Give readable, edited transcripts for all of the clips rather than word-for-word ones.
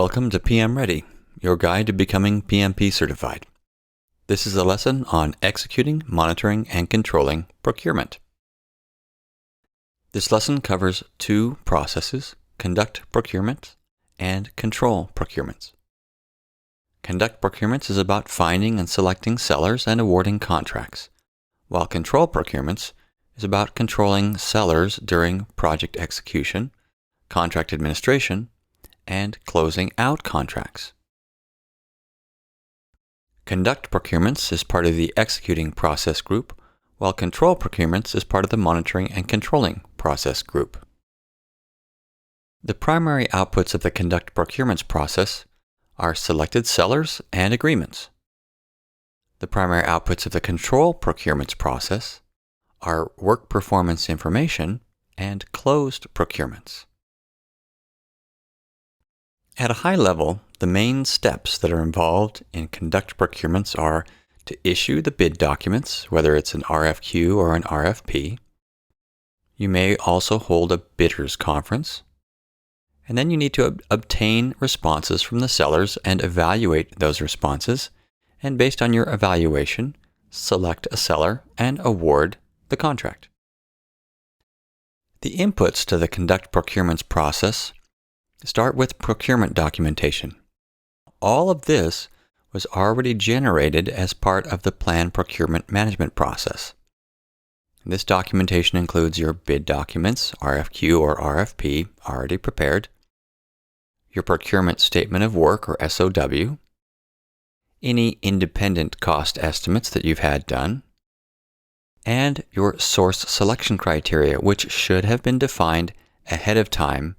Welcome to PM Ready, your guide to becoming PMP certified. This is a lesson on executing, monitoring, and controlling procurement. This lesson covers two processes: conduct procurement and control procurements. Conduct procurements is about finding and selecting sellers and awarding contracts, while control procurements is about controlling sellers during project execution, contract administration, and closing out contracts. Conduct procurements is part of the executing process group, while control procurements is part of the monitoring and controlling process group. The primary outputs of the conduct procurements process are selected sellers and agreements. The primary outputs of the control procurements process are work performance information and closed procurements. At a high level, the main steps that are involved in conduct procurements are to issue the bid documents, whether it's an RFQ or an RFP. You may also hold a bidders conference. And then you need to obtain responses from the sellers and evaluate those responses. And based on your evaluation, select a seller and award the contract. The inputs to the conduct procurements process start with procurement documentation. All of this was already generated as part of the planned procurement management process. This documentation includes your bid documents, RFQ or RFP, already prepared, your procurement statement of work or SOW, any independent cost estimates that you've had done, and your source selection criteria, which should have been defined ahead of time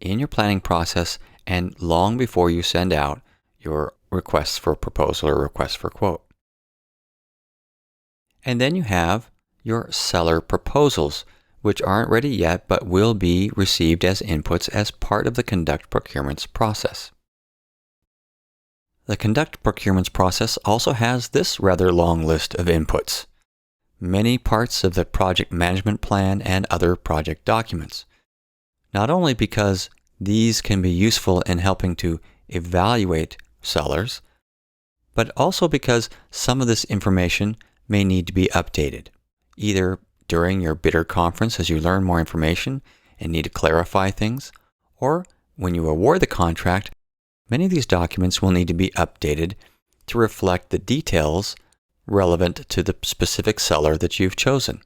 in your planning process and long before you send out your requests for proposal or request for quote. And then you have your seller proposals, which aren't ready yet but will be received as inputs as part of the conduct procurements process. The conduct procurements process also has this rather long list of inputs: many parts of the project management plan and other project documents. Not only because these can be useful in helping to evaluate sellers, but also because some of this information may need to be updated, either during your bidder conference as you learn more information and need to clarify things, or when you award the contract, many of these documents will need to be updated to reflect the details relevant to the specific seller that you've chosen.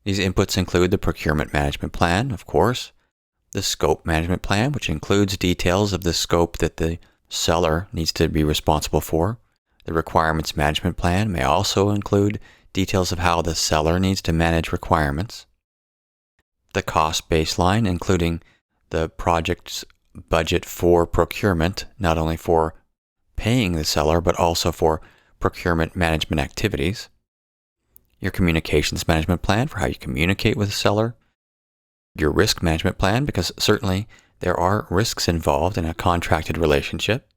These inputs include the procurement management plan, of course, the scope management plan, which includes details of the scope that the seller needs to be responsible for. The requirements management plan may also include details of how the seller needs to manage requirements. The cost baseline, including the project's budget for procurement, not only for paying the seller, but also for procurement management activities. Your communications management plan for how you communicate with the seller. Your risk management plan, because certainly there are risks involved in a contracted relationship.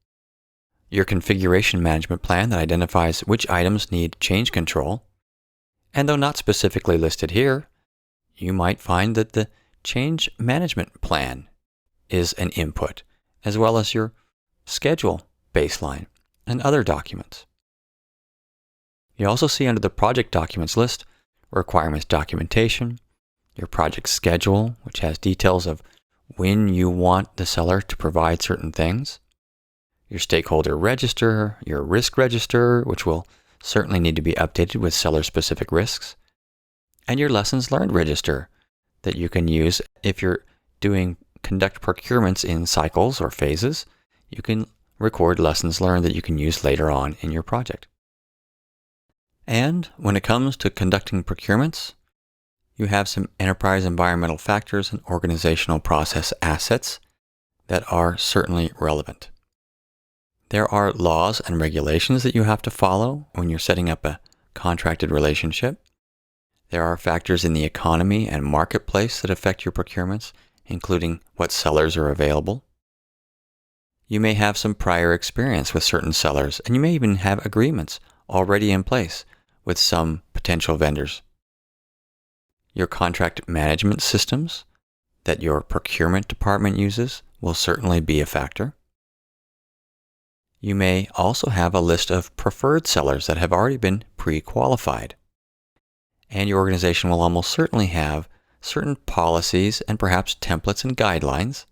Your configuration management plan that identifies which items need change control. And though not specifically listed here, you might find that the change management plan is an input, as well as your schedule baseline and other documents. You also see under the project documents list, requirements documentation, your project schedule, which has details of when you want the seller to provide certain things, your stakeholder register, your risk register, which will certainly need to be updated with seller-specific risks, and your lessons learned register that you can use if you're doing conduct procurements in cycles or phases. You can record lessons learned that you can use later on in your project. And when it comes to conducting procurements, you have some enterprise environmental factors and organizational process assets that are certainly relevant. There are laws and regulations that you have to follow when you're setting up a contracted relationship. There are factors in the economy and marketplace that affect your procurements, including what sellers are available. You may have some prior experience with certain sellers, and you may even have agreements already in place with some potential vendors. Your contract management systems that your procurement department uses will certainly be a factor. You may also have a list of preferred sellers that have already been pre-qualified. And your organization will almost certainly have certain policies and perhaps templates and guidelines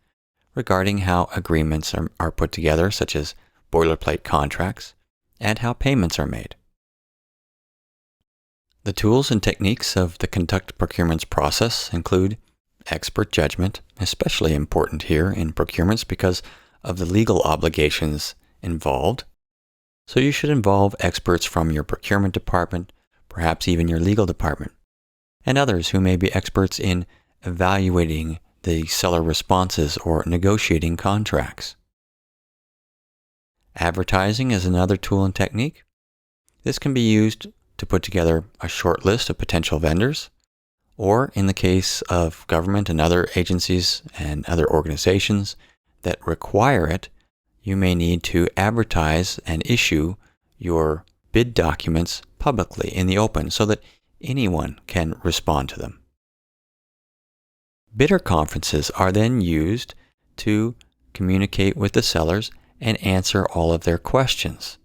regarding how agreements are put together, such as boilerplate contracts, and how payments are made. The tools and techniques of the conduct procurements process include expert judgment, especially important here in procurements because of the legal obligations involved. So you should involve experts from your procurement department, perhaps even your legal department, and others who may be experts in evaluating the seller responses or negotiating contracts. Advertising is another tool and technique. This can be used to put together a short list of potential vendors, or in the case of government and other agencies and other organizations that require it, you may need to advertise and issue your bid documents publicly in the open so that anyone can respond to them. Bidder conferences are then used to communicate with the sellers and answer all of their questions.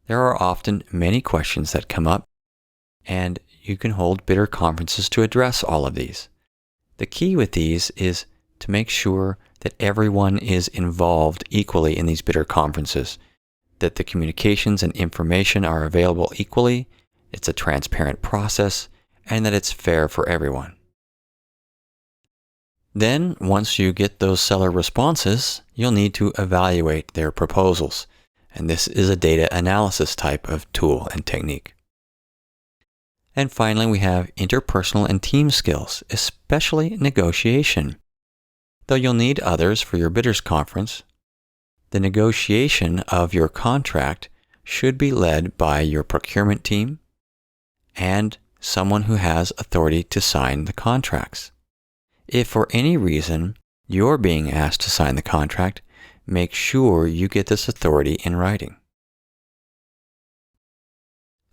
There are often many questions that come up, and you can hold bidder conferences to address all of these. The key with these is to make sure that everyone is involved equally in these bidder conferences, that the communications and information are available equally, it's a transparent process, and that it's fair for everyone. Then, once you get those seller responses, you'll need to evaluate their proposals, and this is a data analysis type of tool and technique. And finally, we have interpersonal and team skills, especially negotiation. Though you'll need others for your bidders conference, the negotiation of your contract should be led by your procurement team and someone who has authority to sign the contracts. If for any reason you're being asked to sign the contract, make sure you get this authority in writing.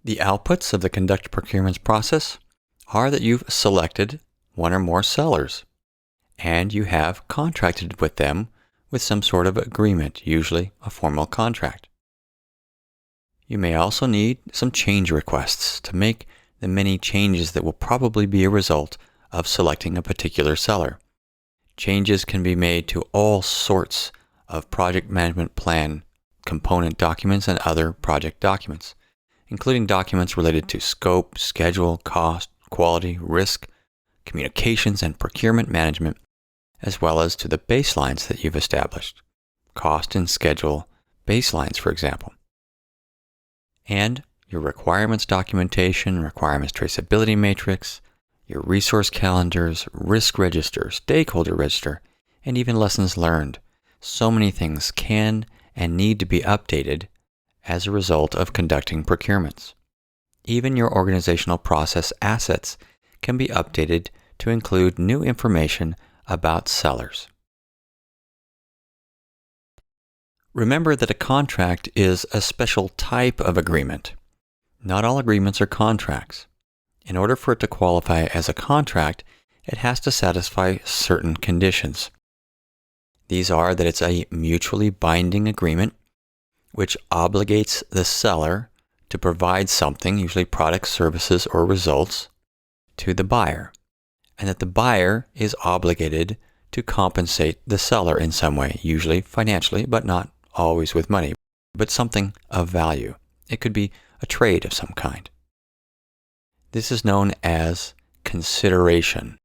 The outputs of the conduct procurements process are that you've selected one or more sellers, and you have contracted with them with some sort of agreement, usually a formal contract. You may also need some change requests to make the many changes that will probably be a result of selecting a particular seller. Changes can be made to all sorts of project management plan component documents and other project documents, including documents related to scope, schedule, cost, quality, risk, communications, and procurement management, as well as to the baselines that you've established, cost and schedule baselines, for example. And your requirements documentation, requirements traceability matrix, your resource calendars, risk register, stakeholder register, and even lessons learned. So many things can and need to be updated as a result of conducting procurements. Even your organizational process assets can be updated to include new information about sellers. Remember that a contract is a special type of agreement. Not all agreements are contracts. In order for it to qualify as a contract, it has to satisfy certain conditions. These are that it's a mutually binding agreement, which obligates the seller to provide something, usually products, services, or results, to the buyer, and that the buyer is obligated to compensate the seller in some way, usually financially, but not always with money, but something of value. It could be a trade of some kind. This is known as consideration,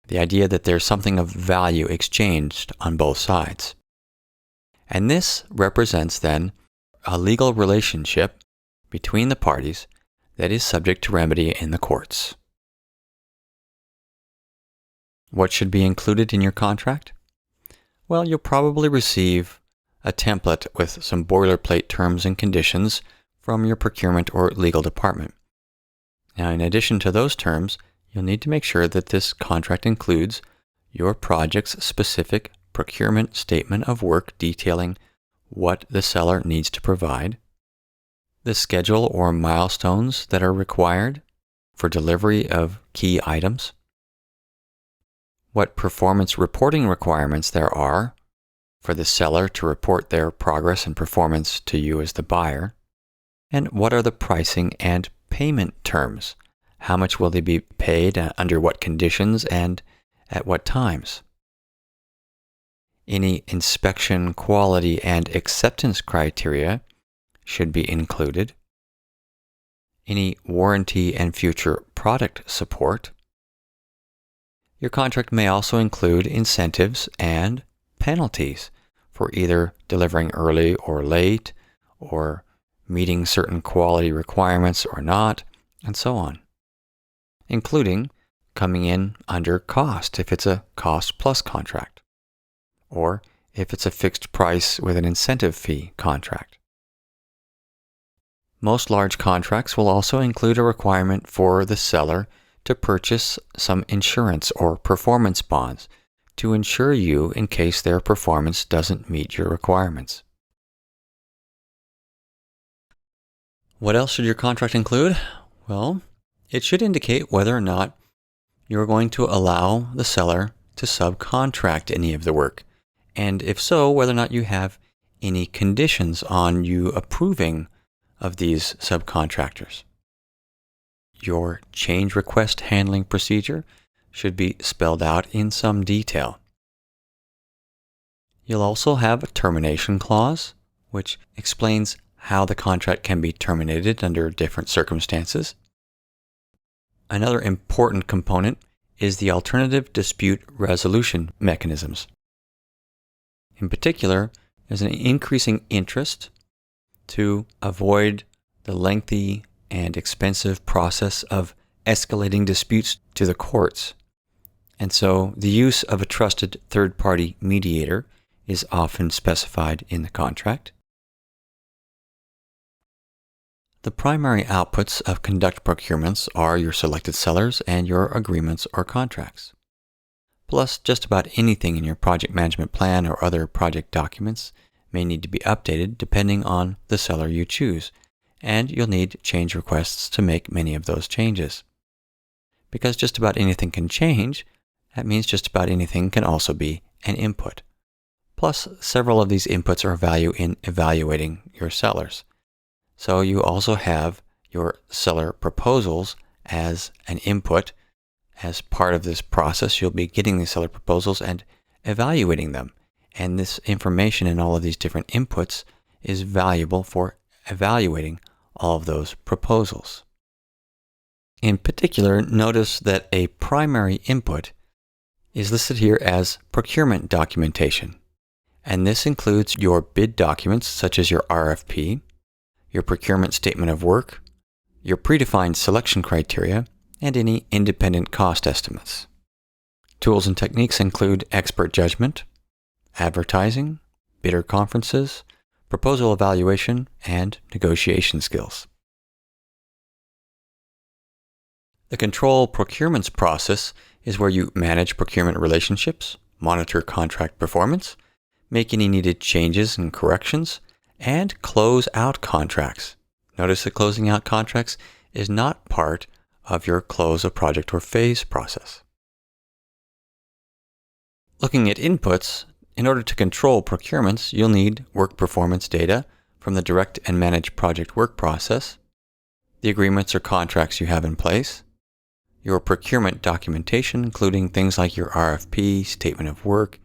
the idea that there's something of value exchanged on both sides. And this represents then a legal relationship between the parties that is subject to remedy in the courts. What should be included in your contract? Well, you'll probably receive a template with some boilerplate terms and conditions from your procurement or legal department. Now, in addition to those terms, you'll need to make sure that this contract includes your project's specific procurement statement of work detailing what the seller needs to provide, the schedule or milestones that are required for delivery of key items, what performance reporting requirements there are for the seller to report their progress and performance to you as the buyer, and what are the pricing and payment terms. How much will they be paid, under what conditions, and at what times? Any inspection, quality, and acceptance criteria should be included. Any warranty and future product support. Your contract may also include incentives and penalties for either delivering early or late, or meeting certain quality requirements or not, and so on, including coming in under cost if it's a cost-plus contract, or if it's a fixed price with an incentive fee contract. Most large contracts will also include a requirement for the seller to purchase some insurance or performance bonds to insure you in case their performance doesn't meet your requirements. What else should your contract include? Well, it should indicate whether or not you're going to allow the seller to subcontract any of the work, and if so, whether or not you have any conditions on you approving of these subcontractors. Your change request handling procedure should be spelled out in some detail. You'll also have a termination clause, which explains how the contract can be terminated under different circumstances. Another important component is the alternative dispute resolution mechanisms. In particular, there's an increasing interest to avoid the lengthy and expensive process of escalating disputes to the courts. And so the use of a trusted third-party mediator is often specified in the contract. The primary outputs of conduct procurements are your selected sellers and your agreements or contracts. Plus, just about anything in your project management plan or other project documents may need to be updated depending on the seller you choose, and you'll need change requests to make many of those changes. Because just about anything can change, that means just about anything can also be an input. Plus, several of these inputs are of value in evaluating your sellers. So you also have your seller proposals as an input. As part of this process, you'll be getting these seller proposals and evaluating them. And this information in all of these different inputs is valuable for evaluating all of those proposals. In particular, notice that a primary input is listed here as procurement documentation. And this includes your bid documents, such as your RFP, your procurement statement of work, your predefined selection criteria, and any independent cost estimates. Tools and techniques include expert judgment, advertising, bidder conferences, proposal evaluation, and negotiation skills. The control procurements process is where you manage procurement relationships, monitor contract performance, make any needed changes and corrections, and close out contracts. Notice that closing out contracts is not part of your close of project or phase process. Looking at inputs, in order to control procurements, you'll need work performance data from the direct and managed project work process, the agreements or contracts you have in place, your procurement documentation, including things like your RFP, statement of work,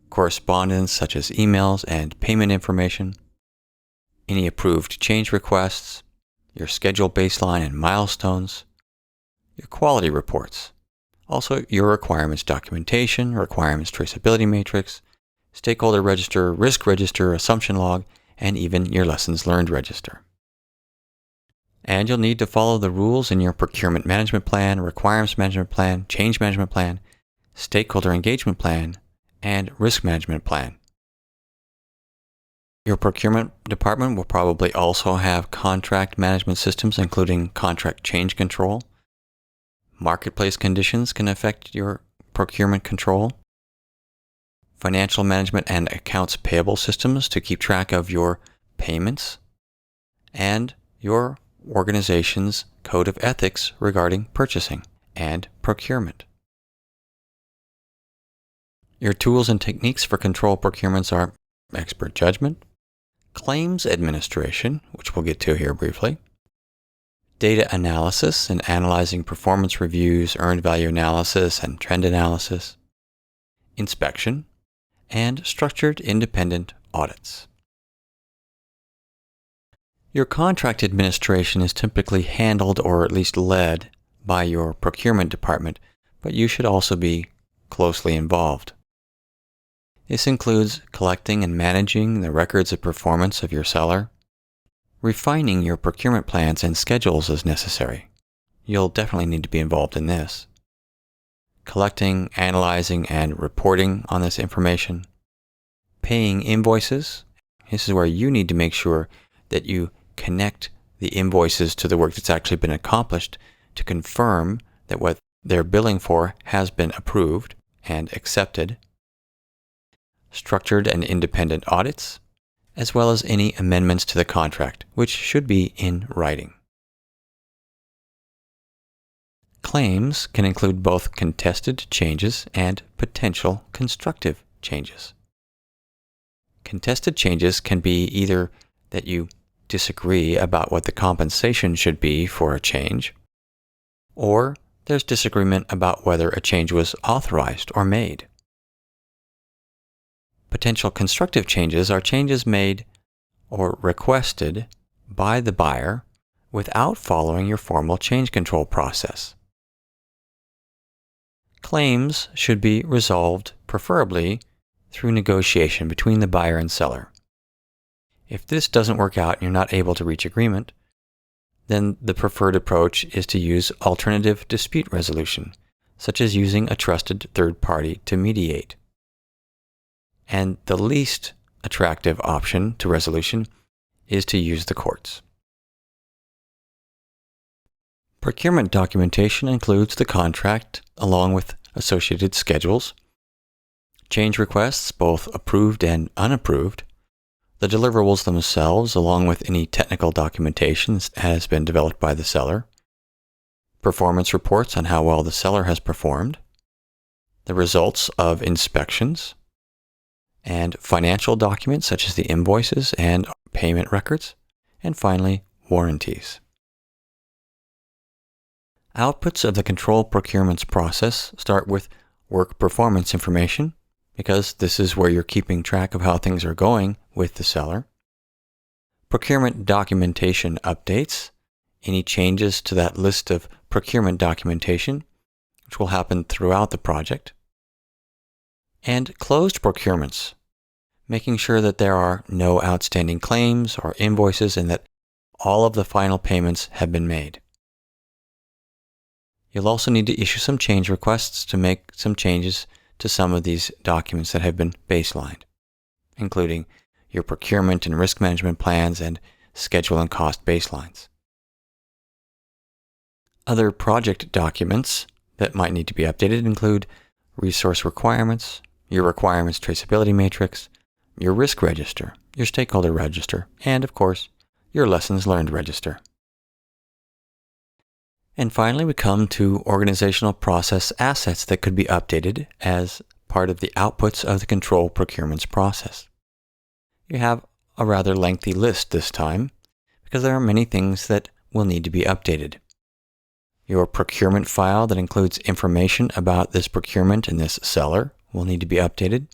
correspondence such as emails and payment information, any approved change requests, your schedule baseline and milestones, your quality reports, also your requirements documentation, requirements traceability matrix, stakeholder register, risk register, assumption log, and even your lessons learned register. And you'll need to follow the rules in your procurement management plan, requirements management plan, change management plan, stakeholder engagement plan, and risk management plan. Your procurement department will probably also have contract management systems, including contract change control. Marketplace conditions can affect your procurement control. Financial management and accounts payable systems to keep track of your payments. And your organization's code of ethics regarding purchasing and procurement. Your tools and techniques for control procurements are expert judgment, claims administration, which we'll get to here briefly, data analysis and analyzing performance reviews, earned value analysis, and trend analysis, inspection, and structured independent audits. Your contract administration is typically handled or at least led by your procurement department, but you should also be closely involved. This includes collecting and managing the records of performance of your seller, refining your procurement plans and schedules as necessary. You'll definitely need to be involved in this. Collecting, analyzing, and reporting on this information. Paying invoices. This is where you need to make sure that you connect the invoices to the work that's actually been accomplished to confirm that what they're billing for has been approved and accepted. Structured and independent audits, as well as any amendments to the contract, which should be in writing. Claims can include both contested changes and potential constructive changes. Contested changes can be either that you disagree about what the compensation should be for a change, or there's disagreement about whether a change was authorized or made. Potential constructive changes are changes made or requested by the buyer without following your formal change control process. Claims should be resolved, preferably through negotiation between the buyer and seller. If this doesn't work out and you're not able to reach agreement, then the preferred approach is to use alternative dispute resolution, such as using a trusted third party to mediate. And the least attractive option to resolution is to use the courts. Procurement documentation includes the contract along with associated schedules, change requests, both approved and unapproved, the deliverables themselves along with any technical documentation that has been developed by the seller, performance reports on how well the seller has performed, the results of inspections, and financial documents such as the invoices and payment records, and finally, warranties. Outputs of the control procurements process start with work performance information, because this is where you're keeping track of how things are going with the seller. Procurement documentation updates, any changes to that list of procurement documentation, which will happen throughout the project. And closed procurements, making sure that there are no outstanding claims or invoices and that all of the final payments have been made. You'll also need to issue some change requests to make some changes to some of these documents that have been baselined, including your procurement and risk management plans and schedule and cost baselines. Other project documents that might need to be updated include resource requirements, your requirements traceability matrix, your risk register, your stakeholder register, and of course, your lessons learned register. And finally, we come to organizational process assets that could be updated as part of the outputs of the control procurements process. You have a rather lengthy list this time because there are many things that will need to be updated. Your procurement file that includes information about this procurement and this seller will need to be updated.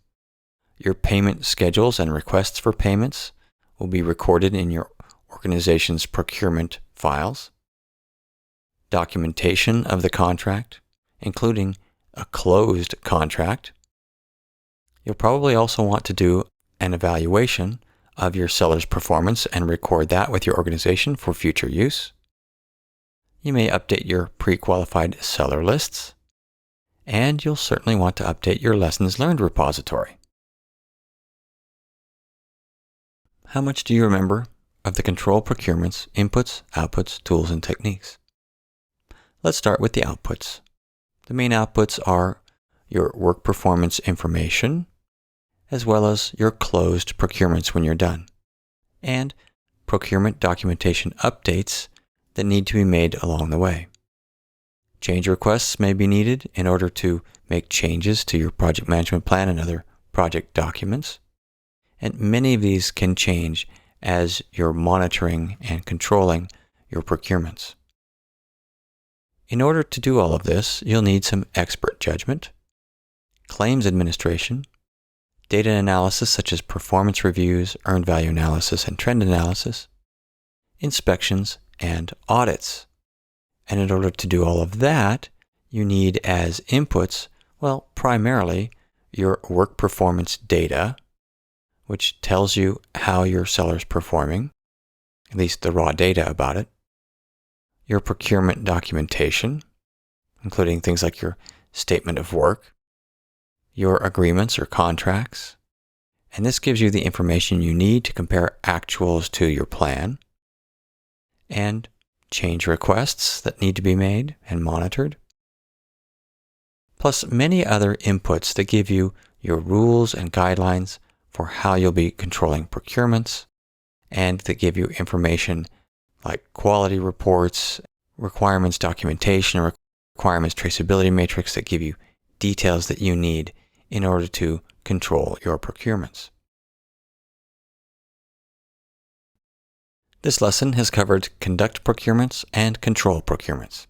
Your payment schedules and requests for payments will be recorded in your organization's procurement files. Documentation of the contract, including a closed contract. You'll probably also want to do an evaluation of your seller's performance and record that with your organization for future use. You may update your pre-qualified seller lists, and you'll certainly want to update your lessons learned repository. How much do you remember of the control procurements, inputs, outputs, tools, and techniques? Let's start with the outputs. The main outputs are your work performance information, as well as your closed procurements when you're done, and procurement documentation updates that need to be made along the way. Change requests may be needed in order to make changes to your project management plan and other project documents. And many of these can change as you're monitoring and controlling your procurements. In order to do all of this, you'll need some expert judgment, claims administration, data analysis such as performance reviews, earned value analysis, and trend analysis, inspections, and audits. And in order to do all of that, you need as inputs, well, primarily your work performance data, which tells you how your seller's performing, at least the raw data about it, your procurement documentation, including things like your statement of work, your agreements or contracts, and this gives you the information you need to compare actuals to your plan, and change requests that need to be made and monitored, plus many other inputs that give you your rules and guidelines for how you'll be controlling procurements, and that give you information like quality reports, requirements documentation, requirements traceability matrix that give you details that you need in order to control your procurements. This lesson has covered conduct procurements and control procurements.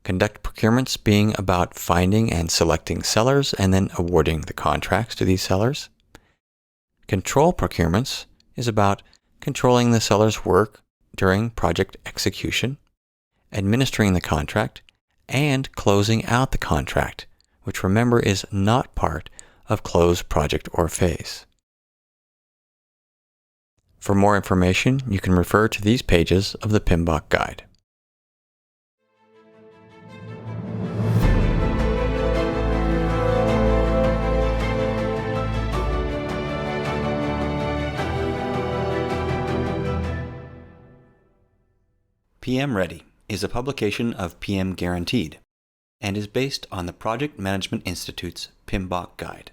Conduct procurements being about finding and selecting sellers and then awarding the contracts to these sellers. Control procurements is about controlling the seller's work during project execution, administering the contract, and closing out the contract, which remember is not part of close project or phase. For more information, you can refer to these pages of the PMBOK guide. PM Ready is a publication of PM Guaranteed and is based on the Project Management Institute's PMBOK guide.